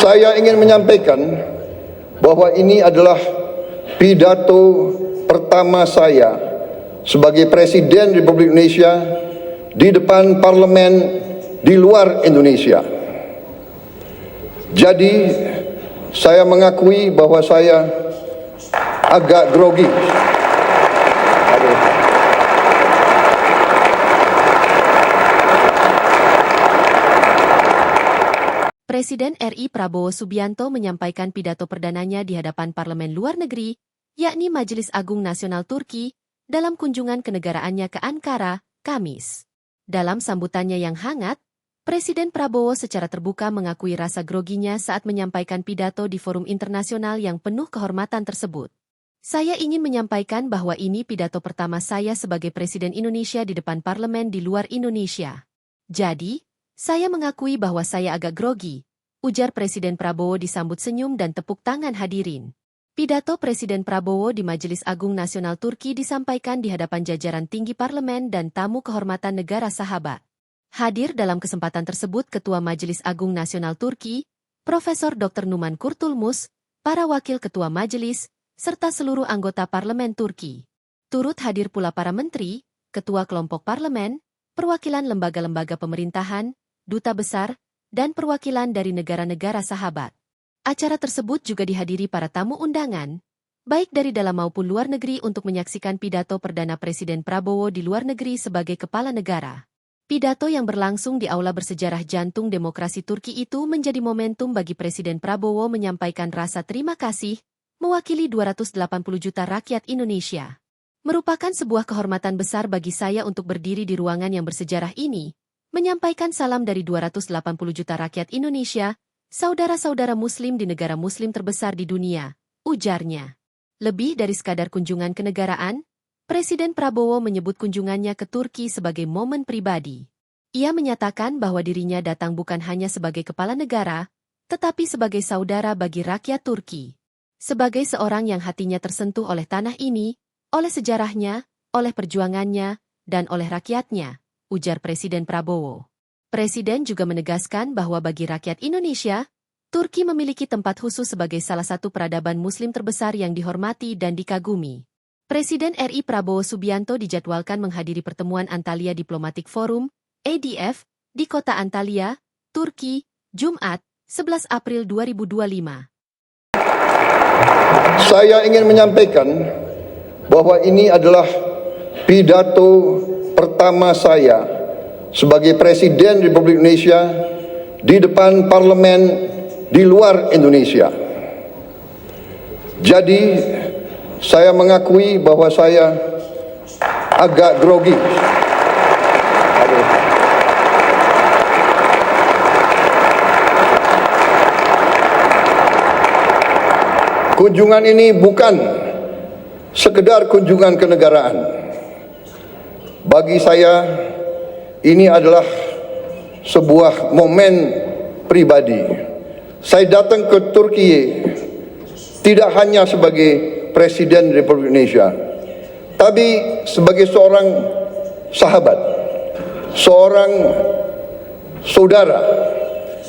Saya ingin menyampaikan bahwa ini adalah pidato pertama saya sebagai Presiden Republik Indonesia di depan parlemen di luar Indonesia. Jadi saya mengakui bahwa saya agak grogi. Presiden RI Prabowo Subianto menyampaikan pidato perdananya di hadapan parlemen luar negeri, yakni Majelis Agung Nasional Turki, dalam kunjungan kenegaraannya ke Ankara, Kamis. Dalam sambutannya yang hangat, Presiden Prabowo secara terbuka mengakui rasa groginya saat menyampaikan pidato di forum internasional yang penuh kehormatan tersebut. Saya ingin menyampaikan bahwa ini pidato pertama saya sebagai Presiden Indonesia di depan parlemen di luar Indonesia. Jadi, saya mengakui bahwa saya agak grogi, ujar Presiden Prabowo disambut senyum dan tepuk tangan hadirin. Pidato Presiden Prabowo di Majelis Agung Nasional Turki disampaikan di hadapan jajaran tinggi parlemen dan tamu kehormatan negara sahabat. Hadir dalam kesempatan tersebut Ketua Majelis Agung Nasional Turki, Profesor Dr. Numan Kurtulmus, para wakil ketua majelis, serta seluruh anggota parlemen Turki. Turut hadir pula para menteri, ketua kelompok parlemen, perwakilan lembaga-lembaga pemerintahan, duta besar, dan perwakilan dari negara-negara sahabat. Acara tersebut juga dihadiri para tamu undangan, baik dari dalam maupun luar negeri untuk menyaksikan pidato perdana Presiden Prabowo di luar negeri sebagai kepala negara. Pidato yang berlangsung di aula bersejarah jantung demokrasi Turki itu menjadi momentum bagi Presiden Prabowo menyampaikan rasa terima kasih, mewakili 280 juta rakyat Indonesia. Merupakan sebuah kehormatan besar bagi saya untuk berdiri di ruangan yang bersejarah ini, menyampaikan salam dari 280 juta rakyat Indonesia, saudara-saudara muslim di negara muslim terbesar di dunia, ujarnya. Lebih dari sekadar kunjungan kenegaraan, Presiden Prabowo menyebut kunjungannya ke Turki sebagai momen pribadi. Ia menyatakan bahwa dirinya datang bukan hanya sebagai kepala negara, tetapi sebagai saudara bagi rakyat Turki. Sebagai seorang yang hatinya tersentuh oleh tanah ini, oleh sejarahnya, oleh perjuangannya, dan oleh rakyatnya, ujar Presiden Prabowo. Presiden juga menegaskan bahwa bagi rakyat Indonesia, Turki memiliki tempat khusus sebagai salah satu peradaban muslim terbesar yang dihormati dan dikagumi. Presiden RI Prabowo Subianto dijadwalkan menghadiri pertemuan Antalya Diplomatic Forum, ADF, di kota Antalya, Turki, Jumat, 11 April 2025. Saya ingin menyampaikan bahwa ini adalah pidato pertama saya sebagai Presiden Republik Indonesia di depan parlemen di luar Indonesia. Jadi, saya mengakui bahwa saya agak grogi. Kunjungan ini bukan sekedar kunjungan kenegaraan. Bagi saya, ini adalah sebuah momen pribadi. Saya datang ke Turki tidak hanya sebagai Presiden Republik Indonesia, tapi sebagai seorang sahabat, seorang saudara,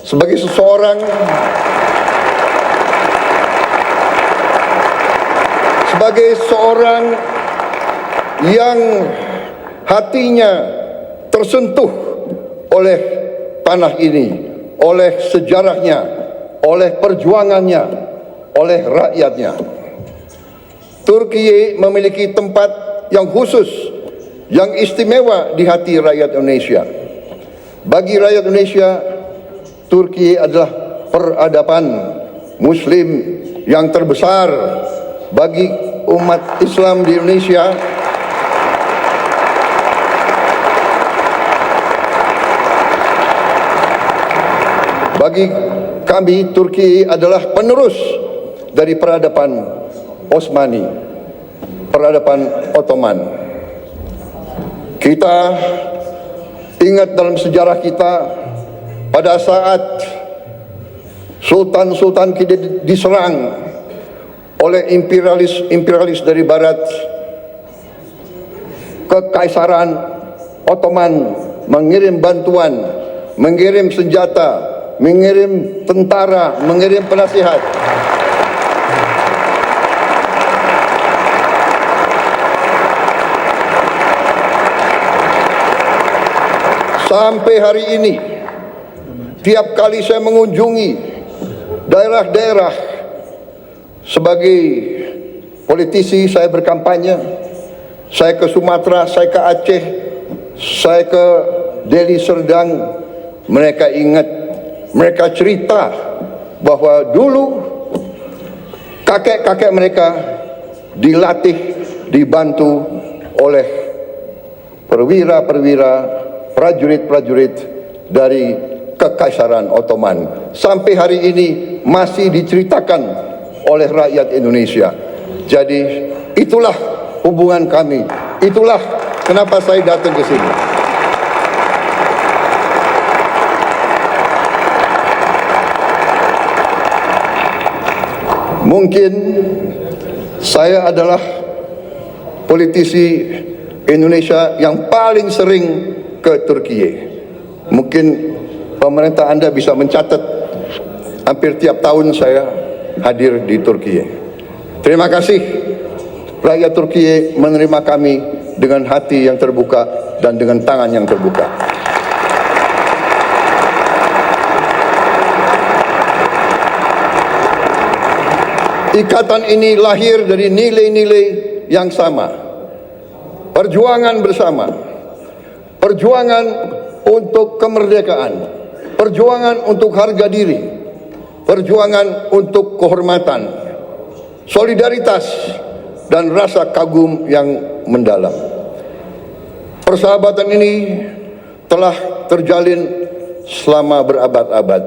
sebagai seseorang yang hatinya tersentuh oleh tanah ini, oleh sejarahnya, oleh perjuangannya, oleh rakyatnya. Turki memiliki tempat yang khusus, yang istimewa di hati rakyat Indonesia. Bagi rakyat Indonesia, Turki adalah peradaban Muslim yang terbesar. Bagi umat Islam di Indonesia, bagi kami, Turki adalah penerus dari peradaban Osmani, peradaban Ottoman. Kita ingat dalam sejarah kita, pada saat sultan-sultan kita diserang oleh imperialis dari barat, Kekaisaran Ottoman mengirim bantuan, mengirim senjata, mengirim tentara, mengirim penasihat. Sampai hari ini, tiap kali saya mengunjungi daerah-daerah sebagai politisi, saya berkampanye, saya ke Sumatera, saya ke Aceh, saya ke Deli Serdang, mereka ingat, mereka cerita bahwa dulu kakek-kakek mereka dilatih, dibantu oleh perwira-perwira, prajurit-prajurit dari Kekaisaran Ottoman. Sampai hari ini masih diceritakan oleh rakyat Indonesia. Jadi itulah hubungan kami. Itulah kenapa saya datang ke sini. Mungkin saya adalah politisi Indonesia yang paling sering ke Turki. Mungkin pemerintah Anda bisa mencatat hampir tiap tahun saya hadir di Turki. Terima kasih rakyat Turki menerima kami dengan hati yang terbuka dan dengan tangan yang terbuka. Ikatan ini lahir dari nilai-nilai yang sama. Perjuangan bersama. Perjuangan untuk kemerdekaan, perjuangan untuk harga diri, perjuangan untuk kehormatan, solidaritas, dan rasa kagum yang mendalam. Persahabatan ini telah terjalin selama berabad-abad.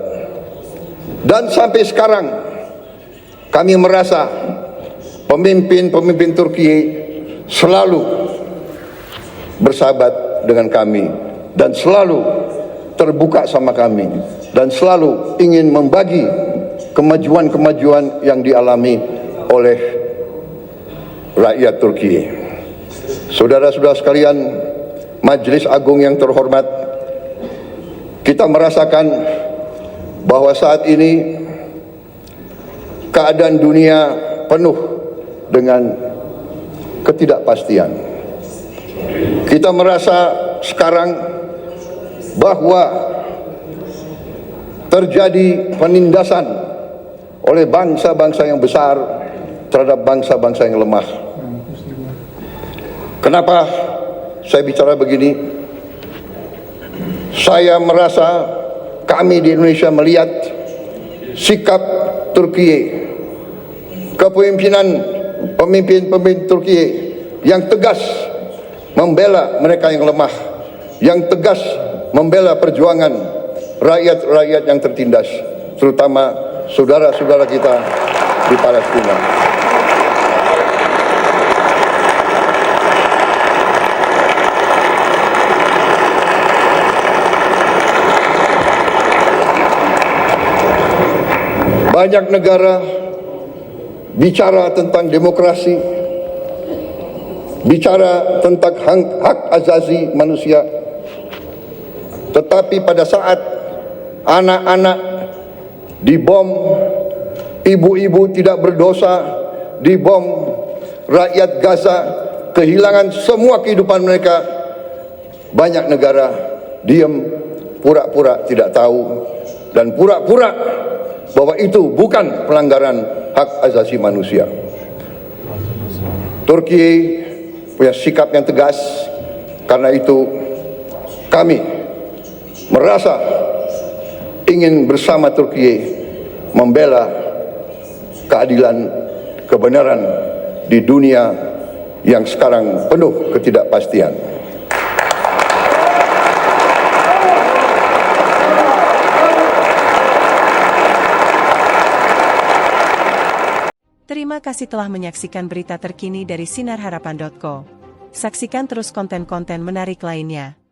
Dan sampai sekarang kami merasa pemimpin-pemimpin Turki selalu bersahabat dengan kami dan selalu terbuka sama kami dan selalu ingin membagi kemajuan-kemajuan yang dialami oleh rakyat Turki. Saudara-saudara sekalian, Majelis Agung yang terhormat, kita merasakan bahwa saat ini keadaan dunia penuh dengan ketidakpastian. Kita merasa sekarang bahwa terjadi penindasan oleh bangsa-bangsa yang besar terhadap bangsa-bangsa yang lemah. Kenapa saya bicara begini? Saya merasa kami di Indonesia melihat sikap Turki, kepemimpinan pemimpin-pemimpin Turki yang tegas membela mereka yang lemah, yang tegas membela perjuangan rakyat-rakyat yang tertindas, terutama saudara-saudara kita di Palestina. Banyak negara bicara tentang demokrasi, bicara tentang hak asasi manusia, tetapi pada saat anak-anak dibom, ibu-ibu tidak berdosa dibom, rakyat Gaza kehilangan semua kehidupan mereka, banyak negara diam, pura-pura tidak tahu, dan pura-pura bahwa itu bukan pelanggaran hak asasi manusia. Turki punya sikap yang tegas, karena itu kami merasa ingin bersama Turki membela keadilan, kebenaran di dunia yang sekarang penuh ketidakpastian. Terima kasih telah menyaksikan berita terkini dari sinarharapan.co. Saksikan terus konten-konten menarik lainnya.